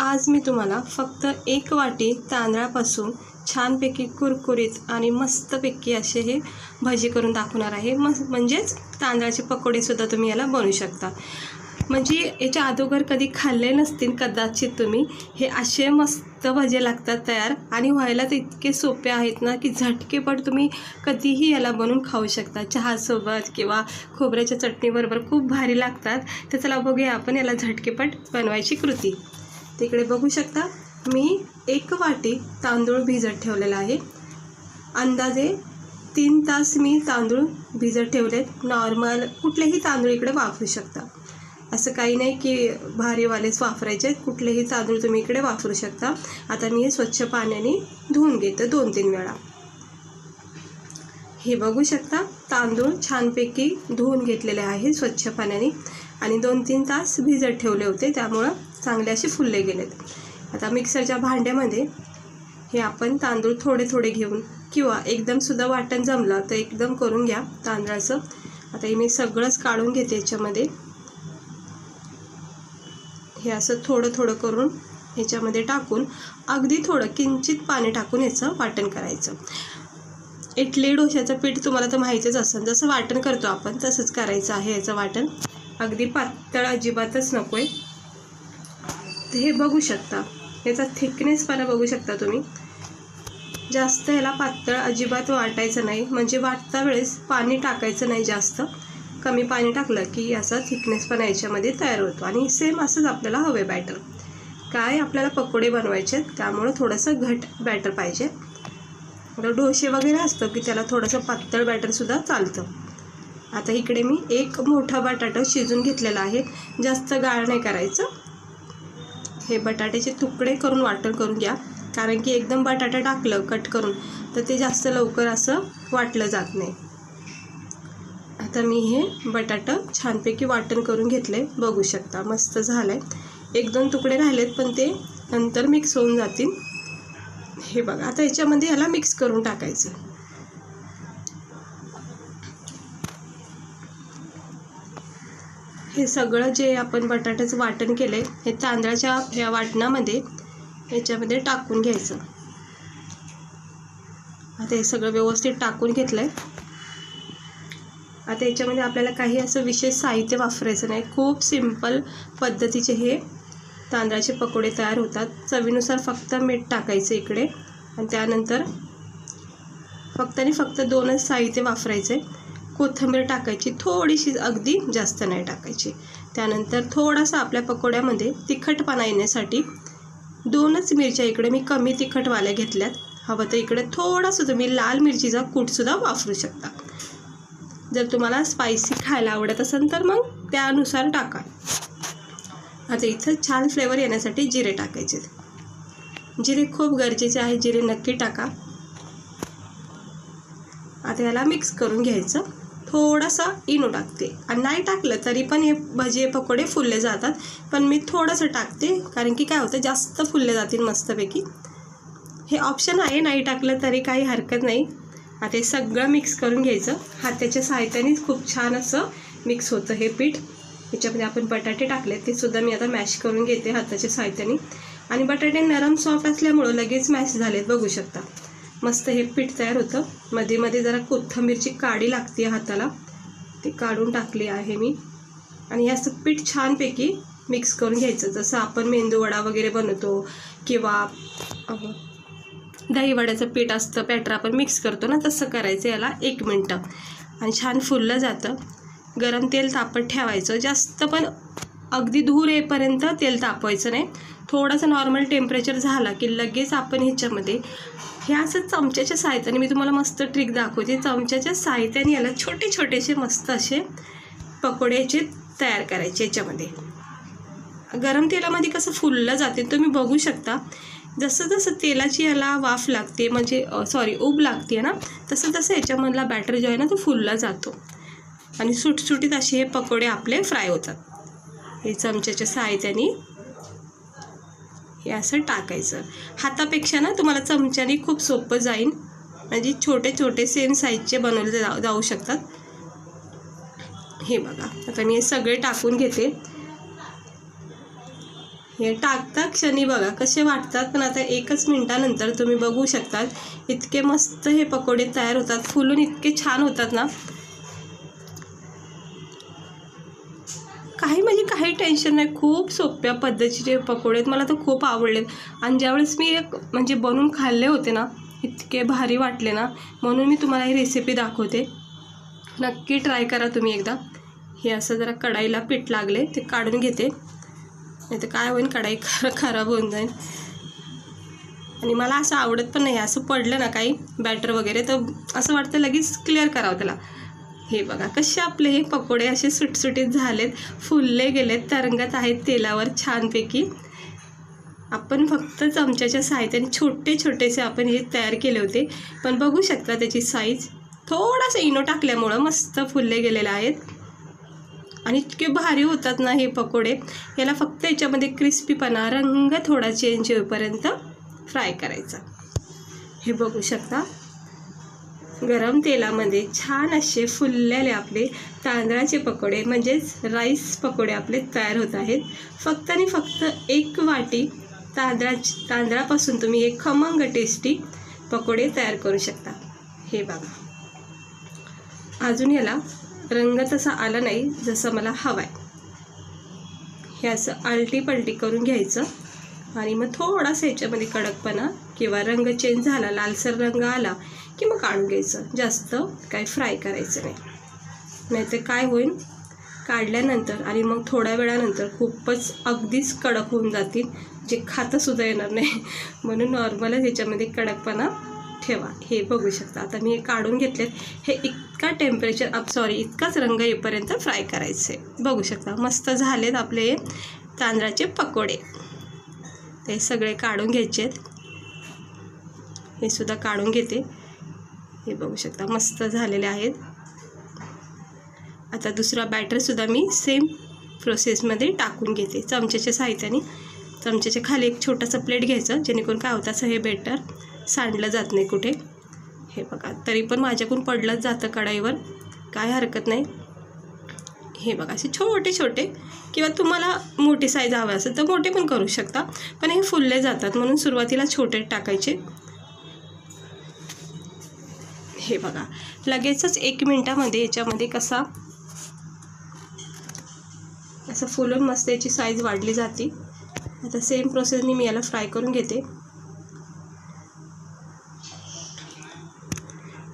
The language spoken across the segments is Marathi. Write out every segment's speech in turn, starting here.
आज मी तुम्हाला फक्त 1 वाटी तांदळापासून छानपैकी कुरकुरीत आणि मस्तपैकी असे हे भजी करून दाखवणार आहे। म्हणजेच तांदळाचे पकोडे सुद्धा तुम्ही याला बनवू शकता। म्हणजे याच्या अगोदर कधी खाल्ले नसतील कदाचित तुम्ही, हे असे मस्त भजे लागतात तयार आणि व्हायला तर इतके सोपे आहेत ना की झटकेपट तुम्ही कधीही याला बनवून खाऊ शकता। चहासोबत किंवा खोबऱ्याच्या चटणीबरोबर खूप भारी लागतात। तर चला बघूया आपण याला झटकेपट बनवायची कृती। तिकडे बघू शकता मी 1 वाटी तांदूळ भिजत ठेवलेला आहे। अंदाजे 3 तास मी तांदूळ भिजत ठेवलेत। नॉर्मल कुठलेही तांदूळ इकडे वापरू शकता, असं काही नाही की भारीवालेच वापरायचे, कुठलेही तांदूळ तुम्ही इकडे वापरू शकता। आता मी स्वच्छ पाण्याने धुवून घेते 2-3 वेळा। हे बघू शकता तांदूळ छानपैकी धुवून घेतलेले आहे स्वच्छ पाण्याने आणि 2-3 तास भिजत ठेवले होते, त्यामुळे चांगले असे फुलले गेलेत। आता मिक्सरच्या भांड्यामध्ये हे आपण तांदूळ थोडे थोडे घेऊन किंवा एकदम सुद्धा वाटण जमलं तर एकदम करून घ्या तांदळाचं। आता हे मी सगळंच काढून घेते याच्यामध्ये। हे असं थोडं थोडं करून याच्यामध्ये टाकून अगदी थोडं किंचित पाणी टाकून याचं वाटण करायचं। इडली डोश्याचं पीठ तुम्हाला तर माहितीच असेल, जसं वाटण करतो आपण तसंच करायचं आहे याचं वाटण। अगदी पातळ अजिबातच नको आहे। हे बघू शकता याचा थिकनेसपणा बघू शकता तुम्ही। जास्त याला पातळ अजिबात वाटायचं नाही, म्हणजे वाटता वेळेस पाणी टाकायचं नाही जास्त, कमी पाणी टाकलं की याचा थिकनेसपणा याच्यामध्ये तयार होतो आणि सेम असंच आपल्याला हवे बॅटर। काय आपल्याला पकोडे बनवायचे त्यामुळे थोडंसं घट बॅटर पाहिजे। डोसे वगैरे असतं की त्याला थोडंसं पातळ बॅटरसुद्धा चालतं। आता इकडे मी 1 मोठा बटाटा शिजून घेतलेला आहे, जास्त गाळ नाही करायचं। हे बटाट्याचे तुकडे करून वाटण करून घ्या, कारण की एकदम बटाटा टाकलं कट करून तर ते जास्त लवकर असं वाटलं जात नाही। आता मी हे बटाटा छानपैकी वाटण करून घेतले, बघू शकता मस्त झालंय। 1-2 तुकडे राहिलेत पण ते नंतर मिक्स होऊन जातील। हे बघा आता याच्यामध्ये ह्याला मिक्स करून टाकायचं। हे सगळं जे आपण बटाट्याचं वाटण केलंय हे तांदळाच्या या वाटणामध्ये याच्यामध्ये टाकून घ्यायचं। आता हे सगळं व्यवस्थित टाकून घेतलंय। आता याच्यामध्ये आपल्याला काही असं विशेष साहित्य वापरायचं नाही, खूप सिंपल पद्धतीचे हे तांदळाचे पकोडे तयार होतात। चवीनुसार फक्त मीठ टाकायचं इकडे आणि त्यानंतर फक्त 2च साहित्य वापरायचे। कोथिंबीर टाकायची थोडीशी, अगदी जास्त नाही टाकायची। त्यानंतर थोडासा आपल्या पकोड्यामध्ये तिखटपणा येण्यासाठी 2च मिरच्या इकडे मी कमी तिखटवाल्या घेतल्यात। हवं तर इकडे थोडासा तुम्ही लाल मिरचीचा कूटसुद्धा वापरू शकता। जर तुम्हाला स्पायसी खायला आवडत असेल तर मग त्यानुसार टाका। आता इथं छान फ्लेवर येण्यासाठी जिरे टाकायचे। जिरे खूप गरजेचे आहे, जिरे नक्की टाका। आता याला मिक्स करून घ्यायचं। थोडासा इनो टाकते आणि नाही टाकलं तरी पण हे भजी पकोडे फुलले जातात, पण मी थोडंसं टाकते कारण की काय होतं जास्त फुलले जातील मस्तपैकी। हे ऑप्शन आहे, नाही टाकलं तरी काही हरकत नाही। आता हे सगळं मिक्स करून घ्यायचं। हाताच्या सहाय्यानेच खूप छान असं मिक्स होतं हे पीठ। याच्यामध्ये आपण बटाटे टाकले ते सुद्धा मी आता मॅश करून घेते हाताच्या सहाय्याने आणि बटाटे नरम सॉफ्ट असल्यामुळं लगेच मॅश झालेत, बघू शकता मस्त हे पीठ तयार होतं। मध्ये मध्ये जरा कोथिंबीरची काडी लागते हाताला, ते काढून टाकली आहे मी आणि हे असं पीठ छानपैकी मिक्स करून घ्यायचं। जसं आपण मेंदूवडा वगैरे बनवतो किंवा दहीवड्याचं पीठ असतं बॅटर आपण मिक्स करतो ना, तसं करायचं याला 1 मिनटं आणि छान फुललं जातं। गरम तेल तापत ठेवायचं, जास्त पण अगदी धूर येईपर्यंत तेल तापवायचं नाही। थोडंसं नॉर्मल टेम्परेचर झाला की लगेच आपण ह्याच्यामध्ये हे असं चमच्याच्या सहाय्याने, मी तुम्हाला मस्त ट्रिक दाखवते, चमच्याच्या सहाय्याने याला छोटे छोटेसे मस्त असे पकोड्याचे तयार करायचे। याच्यामध्ये गरम तेलामध्ये कसं फुललं जाते तुम्ही बघू शकता। जसं जसं तेलाची याला वाफ लागते, म्हणजे उब लागते ना, तसं तसं याच्यामधला बॅटर जो आहे ना तो फुलला जातो आणि सुटसुटीत असे हे पकोडे आपले फ्राय होतात। हे चमच्याच्या सहाय्याने हे असं टाकायचं। हातापेक्षा ना तुम्हाला चमच्याने खूप सोपं जाईल, म्हणजे छोटे छोटे सेम साईजचे बनवले जाऊ शकतात। हे बघा आता मी हे सगळे टाकून घेते। हे टाकता क्षणी बघा कसे वाटतात, पण आता 1 मिनिटानंतर तुम्ही बघू शकतात इतके मस्त हे पकोडे तयार होतात, फुलून इतके छान होतात ना, म्हणजे काही टेन्शन नाही. खूप सोप्या पद्धतीचे पकोडे आहेत, मला तर खूप आवडलेत. आणि ज्यावेळेस मी म्हणजे बनवून खाल्ले होते ना, इतके भारी वाटले ना, म्हणून मी तुम्हाला ही रेसिपी दाखवते. नक्की ट्राय करा तुम्ही एकदा. हे असं जरा कढाईला पीठ लागले ते काढून घेते, नाही तर काय होईल, कढाई खराब होऊन जाईल. आणि मला असं आवडत पण नाही, असं पडलं ना काही बॅटर वगैरे तर असं वाटतं लगेच क्लिअर करावं त्याला. हे बघा कसे आपले हे पकोडे असे सुटसुटीत झालेत, फुलले गेलेत, तरंगत आहेत तेलावर छानपैकी. आपण फक्त चमच्याच्या साहाय्याने छोटे छोटेसे आपण हे तयार केले होते, पण बघू शकता त्याची साईज थोडासा इनो टाकल्यामुळं मस्त फुलले गेलेले आहेत. आणि इतके भारी होतात ना हे पकोडे. याला फक्त याच्यामध्ये क्रिस्पीपणा, रंग थोडा चेंज होईपर्यंत फ्राय करायचा. हे बघू शकता गरम तेलामध्ये छान असे फुललेले आपले तांदळाचे पकोडे म्हणजेच राईस पकोडे आपले तयार होत आहेत. फक्त आणि फक्त 1 वाटी तांदळापासून तुम्ही एक खमंग टेस्टी पकोडे तयार करू शकता. हे बघा अजून याला रंग तसा आला नाही जसं मला हवा आहे. हे असं आलटी पलटी करून घ्यायचं आणि मग थोडासा याच्यामध्ये कडकपणा किंवा रंग चेंज झाला, लालसर रंग आला की मग काढून घ्यायचं. जास्त काय फ्राय करायचं नाही, नाहीतर काय होईल काढल्यानंतर आणि मग थोड्या वेळानंतर खूपच अगदीच कडक होऊन जातील, जे खातासुद्धा येणार नाही. म्हणून नॉर्मलच ह्याच्यामध्ये कडकपणा ठेवा. हे बघू शकता आता मी हे काढून घेतलेत. हे इतका इतकाच रंग येईपर्यंत फ्राय करायचे. बघू शकता मस्त झालेत आपले तांदळाचे पकोडे. ते सगळे काढून घ्यायचे आहेत. हे सुद्धा काढून घेते. हे बघू शकता मस्त झालेले आहेत. आता दुसरा बॅटरसुद्धा मी सेम प्रोसेसमध्ये टाकून घेते. चमच्याच्या साहाय्याने चमच्याच्या खाली एक छोटासा प्लेट घ्यायचं, जेणेकरून काय होतं असं हे बॅटर सांडलं जात नाही कुठे. हे बघा तरी पण माझ्याकडून पडलंच जातं कढाईवर, काय हरकत नाही. हे बघा असे छोटे छोटे, किंवा तुम्हाला मोठी साईज हवी असेल तर मोठे पण करू शकता, पण हे फुलले जातात म्हणून सुरुवातीला छोटे टाकायचे. हे बघा लगेचच 1 मिनिटामध्ये याच्यामध्ये असं फुलून मस्त याची साईज वाढली जाते. आता सेम प्रोसेसने मी याला फ्राय करून घेते.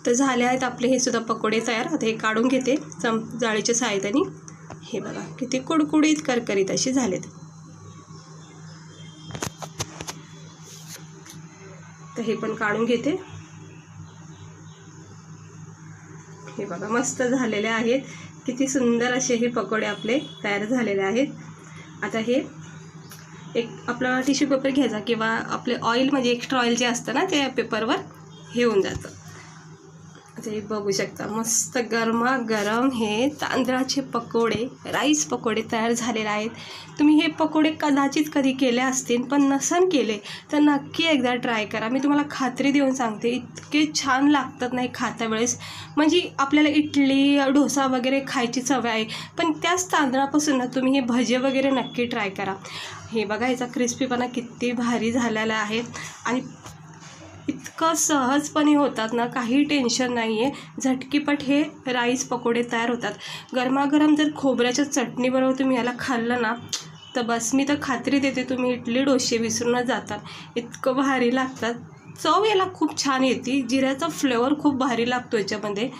तर झाले आहेत आपले हे सुद्धा पकोडे तयार. आता हे काढून घेते जाळीच्या सहाय्याने. हे बघा किती कुडकुडीत करकरीत असे झालेत. तर हे पण काढून घेते. हे बघा मस्त झालेले आहेत. किती सुंदर असे हे पकोडे आपले तयार झालेले आहेत. आता हे एक आपला टिश्यू पेपर घ्यायचा किंवा आपले ऑइल म्हणजे एक्स्ट्रा ऑइल जे असतं ना त्या पेपरवर हे होऊन जातं. आता हे बघू शकता मस्त गरमागरम हे तांदळाचे पकोडे, राईस पकोडे तयार झालेले आहेत. तुम्ही हे पकोडे कदाचित कधी केले असतील, पण नसन केले तर नक्की एकदा ट्राय करा. मी तुम्हाला खात्री देऊन सांगते इतके छान लागतात नाही खाता वेळेस. म्हणजे आपल्याला इडली डोसा वगैरे खायची सवय आहे, पण त्याच तांदळापासून तुम्ही हे भजे वगैरे नक्की ट्राय करा. हे बघा याचा क्रिस्पीपणा किती भारी झालेला आहे आणि इतकं सहजपणे होतात ना, काही टेन्शन नाही आहे. झटकीपट हे राईस पकोडे तयार होतात. गरमागरम जर खोबऱ्याच्या चटणीबरोबर तुम्ही याला खाल्लं ना तर बस, मी तर खात्री देते तुम्ही इडली डोसे विसरूनच जातात. इतकं भारी लागतात. चव याला खूप छान येते. जिऱ्याचा फ्लेवर खूप भारी लागतो याच्यामध्ये.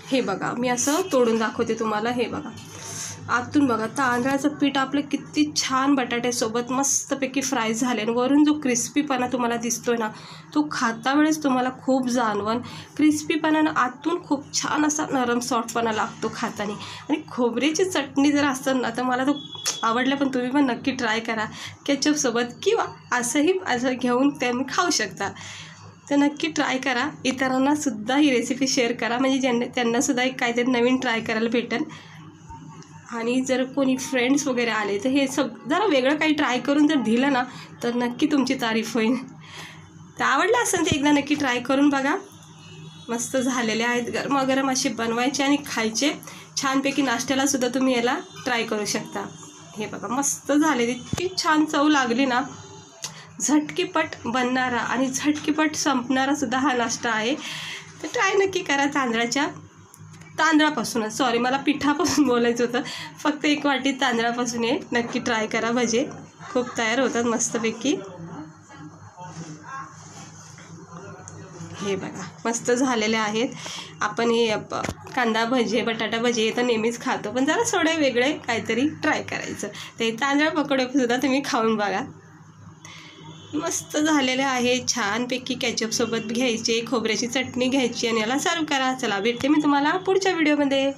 हे बघा मी असं तोडून दाखवते तुम्हाला. हे बघा आतून बघा तांदळाचं पीठ आपलं किती छान बटाट्यासोबत मस्तपैकी फ्राय झाले आणि वरून जो क्रिस्पीपणा तुम्हाला दिसतोय ना तो खाता वेळेस तुम्हाला खूप जाणवण. क्रिस्पीपणानं आतून खूप छान असा नरम सॉफ्टपणा लागतो खाताना. आणि खोबऱ्याची चटणी जर असतं ना तर मला तो आवडलं, पण तुम्ही पण नक्की ट्राय करा केचपसोबत, किंवा असं घेऊन तुम्ही खाऊ शकता. तर नक्की ट्राय करा. इतरांनासुद्धा ही रेसिपी शेअर करा, म्हणजे त्यांनासुद्धा एक काहीतरी नवीन ट्राय करायला भेटेल. आणि जर कोणी फ्रेंड्स वगैरे आले तर हे जरा वेगळं काही ट्राय करून जर दिलं ना तर नक्की तुमची तारीफ होईल. तर आवडलं असेल तर एकदा नक्की ट्राय करून बघा. मस्त झालेले आहेत. गरमागरम असे बनवायचे आणि खायचे. छानपैकी नाश्त्यालासुद्धा तुम्ही याला ट्राय करू शकता. हे बघा मस्त झाले, इतकी छान चव लागली ना. झटकीपट बनणारा आणि झटकीपट संपणारा सुद्धा हा नाश्ता आहे. तर ट्राय नक्की करा. तांदळापासूनच, सॉरी मला पिठापासून बोलायचं होतं. फक्त 1 वाटी तांदळापासून आहे. नक्की ट्राय करा. भजे खूप तयार होतात मस्तपैकी. हे बघा मस्त झालेले आहेत. आपण हे कांदा भजे, बटाटा भजे तर नेहमीच खातो, पण जरा थोडे वेगळे काहीतरी ट्राय करायचं. ते तांदळा पकोडेसुद्धा तुम्ही खाऊन बघा. मस्त झालेले आहे. छानपैकी केचपसोबत घ्यायचे, खोबऱ्याची चटणी घ्यायची आणि याला सर्व करा. चला भेटते मी तुम्हाला पुढच्या व्हिडिओमध्ये.